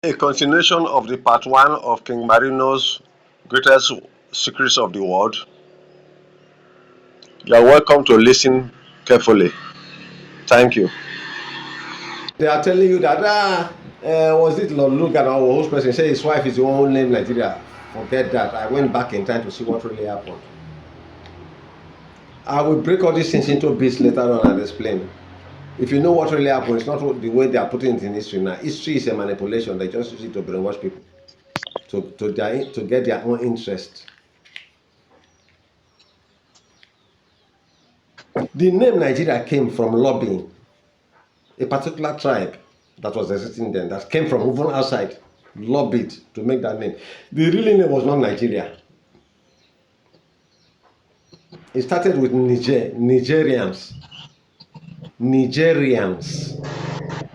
A continuation of the part one of King Marino's Greatest Secrets of the World. You are welcome to listen carefully. Thank you. They are telling you that was it Lord Logan or host person say his wife is the one who named Nigeria. Forget that. I went back in time to see what really happened. I will break all these things into bits later on and explain. If you know what really happened, it's not the way they are putting it in history now. History is a manipulation. They just use it to brainwash people to get their own interest. The name Nigeria came from lobbying a particular tribe that was existing then that came from even outside lobbied to make that name. The real name was not Nigeria. It started with Nigerians.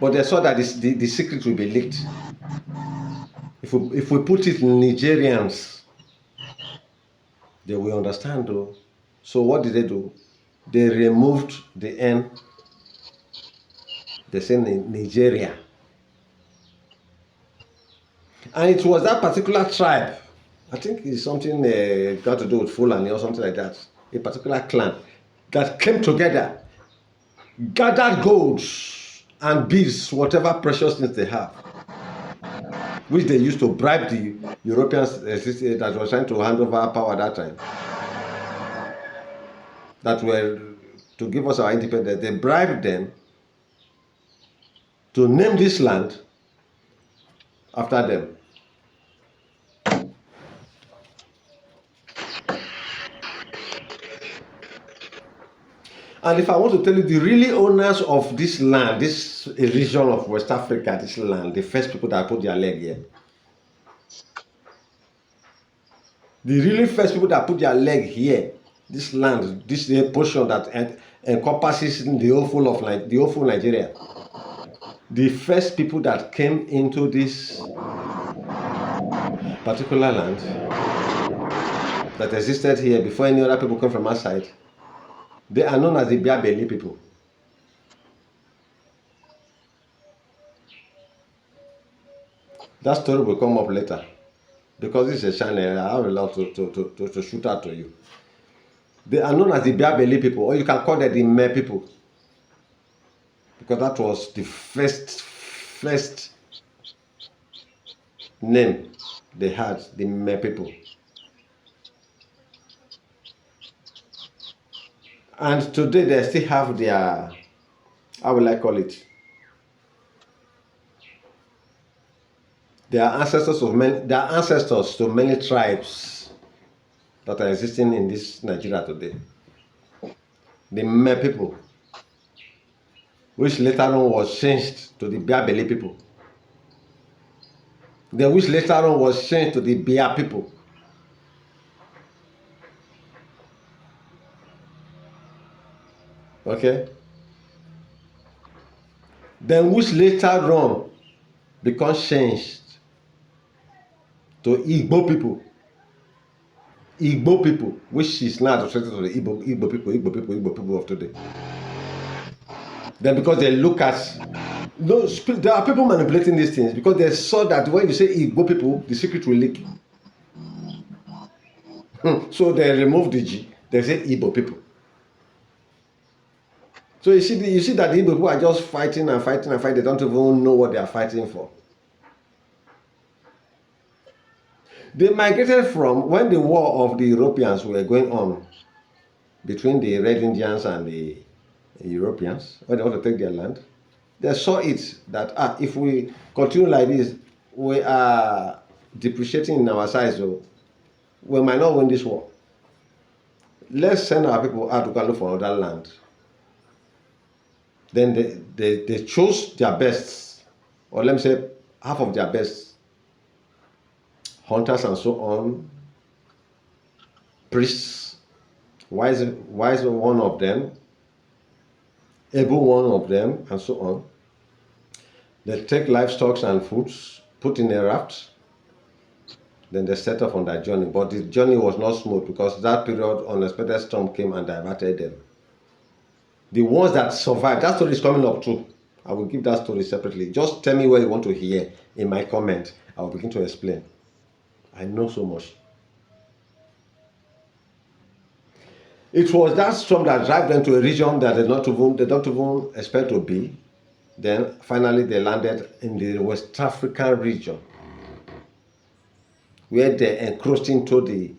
But they saw that the secret will be leaked. If we put it Nigerians, they will understand though. So what did they do? They removed the N. They said Nigeria. And it was that particular tribe. I think it's something got to do with Fulani or something like that. A particular clan that came together, gathered golds and beads, whatever precious things they have, which they used to bribe the Europeans that were trying to hand over power at that time, that were to give us our independence. They bribed them to name this land after them. And if I want to tell you the really owners of this land, this region of West Africa, this land, the first people that put their leg here, the really first people that put their leg here, this land, this portion that encompasses the whole full Nigeria, the first people that came into this particular land that existed here before any other people came from outside, they are known as the Biabeli people. That story will come up later because this is a channel. I have a lot to shoot out to you. They are known as the Biabeli people, or you can call them the Me people, because that was the first name they had, the Me people. And today they still have their, how will I call it? Their ancestors to many tribes that are existing in this Nigeria today. The Me people, which later on was changed to the Biabeli people. Then which later on was changed to the Bia people. Okay? Then which later on becomes changed to Igbo people. Igbo people, which is now associated to the Igbo people of today. Then because they look at, there are people manipulating these things because they saw that when you say Igbo people, the secret will leak. So they remove the G, they say Igbo people. So you see that the Igbo people are just fighting and fighting and fighting. They don't even know what they are fighting for. They migrated from when the war of the Europeans were going on between the Red Indians and the Europeans, when they want to take their land. They saw it that if we continue like this, we are depreciating in our size, so we might not win this war. Let's send our people out to go look for another land. Then they chose their best, or let me say half of their best, hunters and so on, priests, wise one of them, able one of them, and so on. They take livestock and foods, put in a raft, then they set off on their journey. But the journey was not smooth because that period unexpected storm came and diverted them. The ones that survived, that story is coming up too. I will give that story separately. Just tell me where you want to hear in my comment. I will begin to explain. I know so much. It was that storm that drive them to a region that they don't even expect to be. Then finally they landed in the West African region, where they encroached into the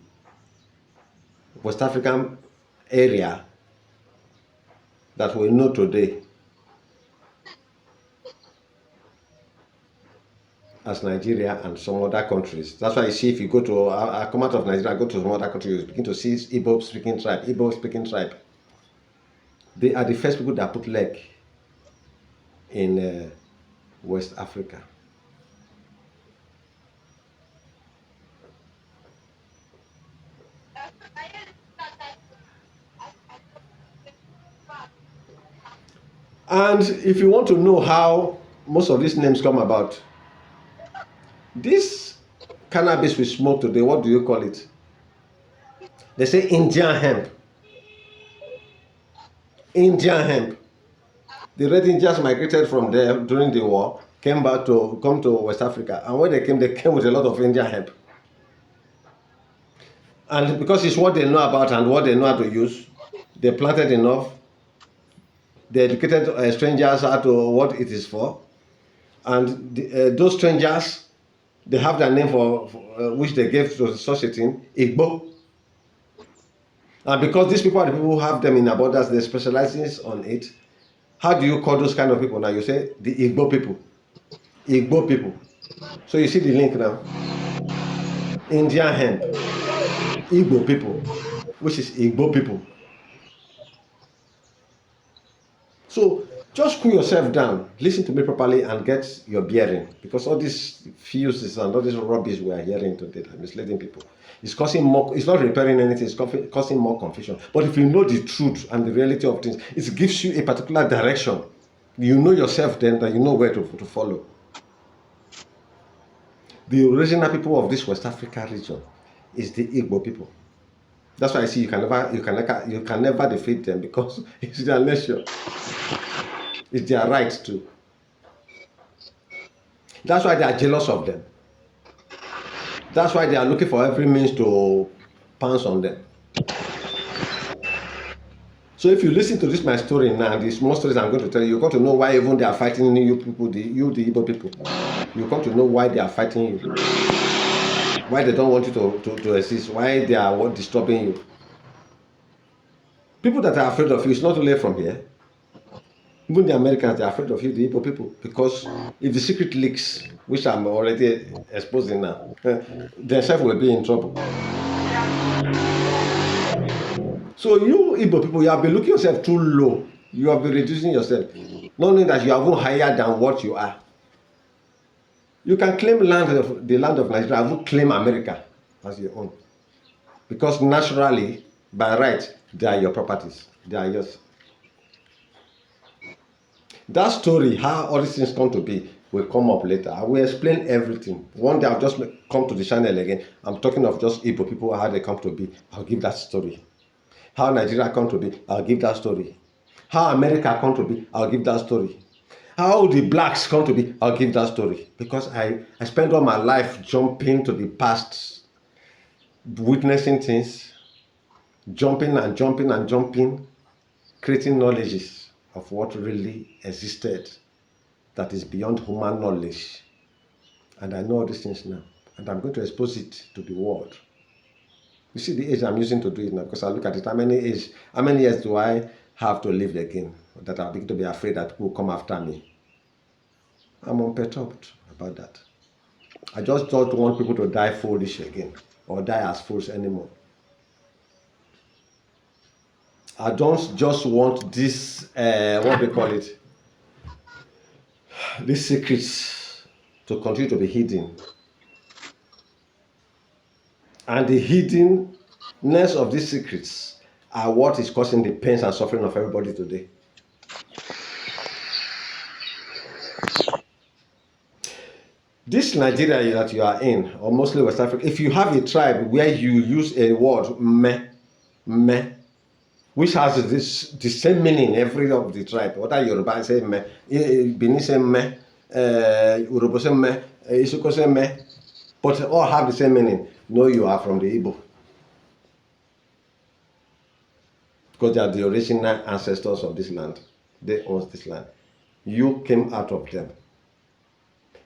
West African area that we know today as Nigeria and some other countries. That's why you see if you go to, I come out of Nigeria, go to some other countries, you begin to see Igbo speaking tribe, Igbo speaking tribe. They are the first people that put leg in West Africa. And if you want to know how most of these names come about, this cannabis we smoke today, what do you call it? They say Indian hemp. Indian hemp. The Red Indians migrated from there during the war, came back to come to West Africa, and when they came with a lot of Indian hemp. And because it's what they know about and what they know how to use, they planted enough. They educated strangers how to what it is for, and those strangers, they have their name for which they gave to such a thing, Igbo. And because these people are the people who have them in abundance, they specialize on it. How do you call those kind of people now? You say the Igbo people. Igbo people. So you see the link now. Indian hemp, Igbo people, which is Igbo people. So just cool yourself down, listen to me properly, and get your bearing, because all these fuses and all this rubbish we are hearing today are misleading people. It's causing more. It's not repairing anything. It's causing more confusion. But if you know the truth and the reality of things, it gives you a particular direction. You know yourself then that you know where to follow. The original people of this West Africa region is the Igbo people. That's why I see you can never defeat them, because it's their nature. It's their right to. That's why they are jealous of them. That's why they are looking for every means to pounce on them. So if you listen to this my story now, the small stories I'm going to tell you, you're going to know why even they are fighting you people, the Igbo people. You're going to know why they are fighting you. Why they don't want you to exist. Why they are disturbing you. People that are afraid of you, it's not only from here. Even the Americans, they are afraid of you, the Igbo people, because if the secret leaks, which I'm already exposing now, themselves will be in trouble. So you Igbo people, you have been looking yourself too low. You have been reducing yourself, not knowing that you are even higher than what you are. You can claim the land of Nigeria, I will claim America as your own, because naturally, by right, they are your properties. They are yours. That story, how all these things come to be, will come up later. I will explain everything. One day I'll just come to the channel again. I'm talking of just Igbo people, how they come to be. I'll give that story. How Nigeria come to be, I'll give that story. How America come to be, I'll give that story. How the blacks come to be, I'll give that story. Because I spent all my life jumping to the past, witnessing things, jumping and jumping and jumping, creating knowledges of what really existed that is beyond human knowledge. And I know all these things now. And I'm going to expose it to the world. You see the age I'm using to do it now, because I look at it, how many years do I have to live again that I'll begin to be afraid that people will come after me? I'm unperturbed about that. I just don't want people to die foolish again, or die as fools anymore. I don't just want this, what they call it, these secrets to continue to be hidden. And the hiddenness of these secrets are what is causing the pains and suffering of everybody today. This Nigeria that you are in, or mostly West Africa, if you have a tribe where you use a word, me, which has the same meaning in every of the tribe. Whether Yoruba say me, Benin say me, Urhobo say me, Isoko say me, but all have the same meaning. No, you are from the Igbo. Because they are the original ancestors of this land. They own this land. You came out of them.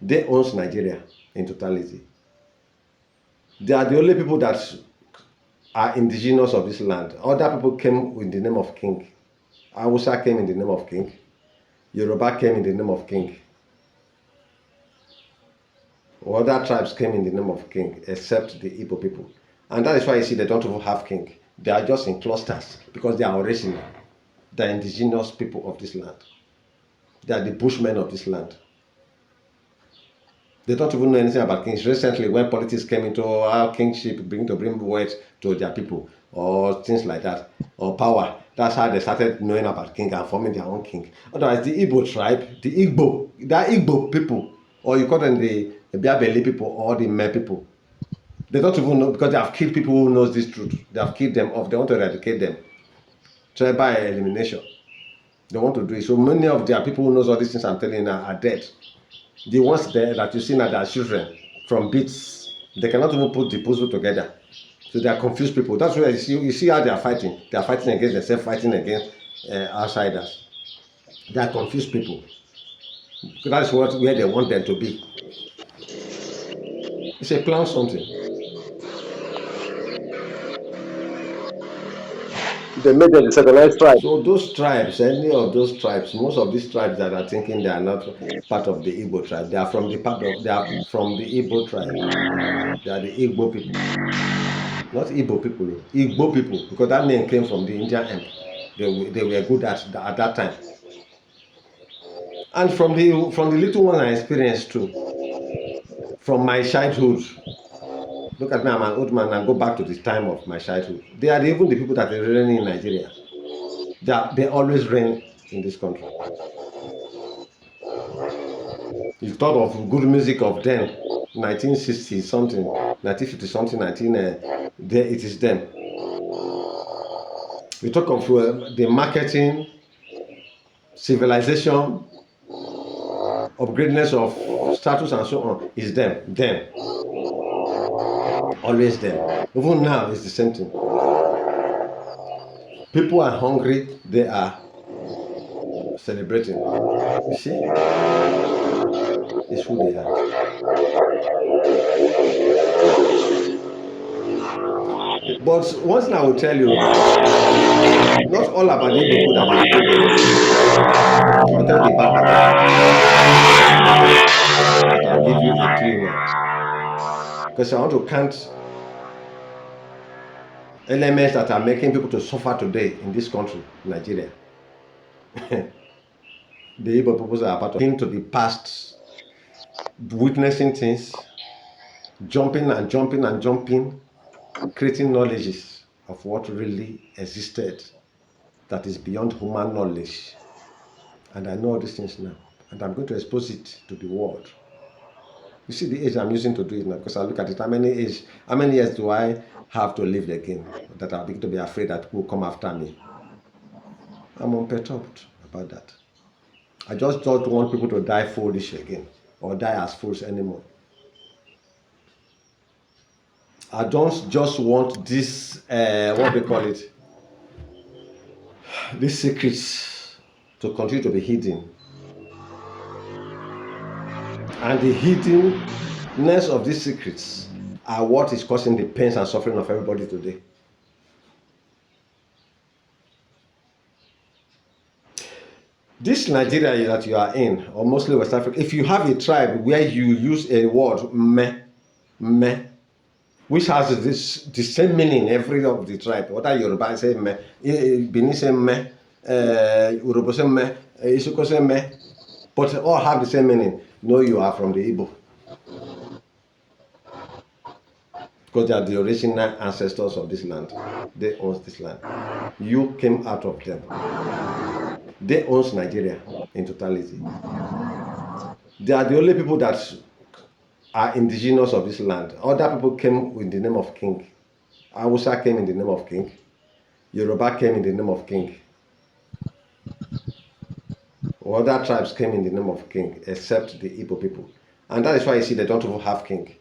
They own Nigeria in totality. They are the only people that are indigenous of this land. Other people came in the name of king. Hausa came in the name of king. Yoruba came in the name of king. Other tribes came in the name of king, except the Igbo people. And that is why you see they don't even have king. They are just in clusters because they are original. They are indigenous people of this land. They are the bushmen of this land. They don't even know anything about kings. Recently, when politics came into our kingship, bring wealth to their people, or things like that, or power, that's how they started knowing about king and forming their own king. Otherwise, the Igbo tribe, they are Igbo people, or you call them the Biabeli people or the Me people. They don't even know because they have killed people who knows this truth. They have killed them off. They want to eradicate them. Try by elimination. They want to do it. So many of their people who knows all these things I'm telling you now are dead. The ones there that you see now, their children from bits, they cannot even put the puzzle together. So they are confused people. That's why you see how they are fighting. They are fighting against themselves, fighting against outsiders. They are confused people. That's where they want them to be. It's a plan something. They made them the secondary tribe. So those tribes, any of those tribes, most of these tribes that are thinking they are not part of the Igbo tribe, they are from the they are from the Igbo tribe. They are the Igbo people. Not Igbo people, Igbo people, because that name came from the Indian hemp. They were good at that time. And from the little one I experienced too, from my childhood. Look at me, I'm an old man and go back to the time of my childhood. They are even the people that are reigning in Nigeria. They always reign in this country. You talk of good music of then, 1960 something, 1950 something, 19, there it is them. We talk of the marketing, civilization, upgradedness of status and so on is them, always them. Even now it's the same thing. People are hungry, they are celebrating. You see, it's who they are. But one thing I will tell you, not all about the people that is good though. I'll tell you the bad about it. But I'll give you a clue now. Because I want to count elements that are making people to suffer today in this country, Nigeria. The Igbo people are part of into the past, witnessing things, jumping and jumping and jumping, creating knowledges of what really existed that is beyond human knowledge. And I know all these things now. And I'm going to expose it to the world. You see the age I'm using to do it now, because I look at it, how many years do I have to live again that I'll begin to be afraid that people will come after me? I'm unperturbed about that. I just don't want people to die foolish again or die as fools anymore. I don't just want this, what do they call it, these secrets to continue to be hidden. And the hiddenness of these secrets are what is causing the pains and suffering of everybody today. This Nigeria that you are in, or mostly West Africa, if you have a tribe where you use a word me, which has the same meaning in every of the tribe, whether Yoruba say me, Benin say me, Urhobo say me, Isoko say me, but all have the same meaning. No, you are from the Igbo. Because they are the original ancestors of this land. They own this land. You came out of them. They own Nigeria in totality. They are the only people that are indigenous of this land. Other people came in the name of king. Hausa came in the name of king. Yoruba came in the name of king. Other tribes came in the name of king, except the Igbo people. And that is why you see they don't even have king.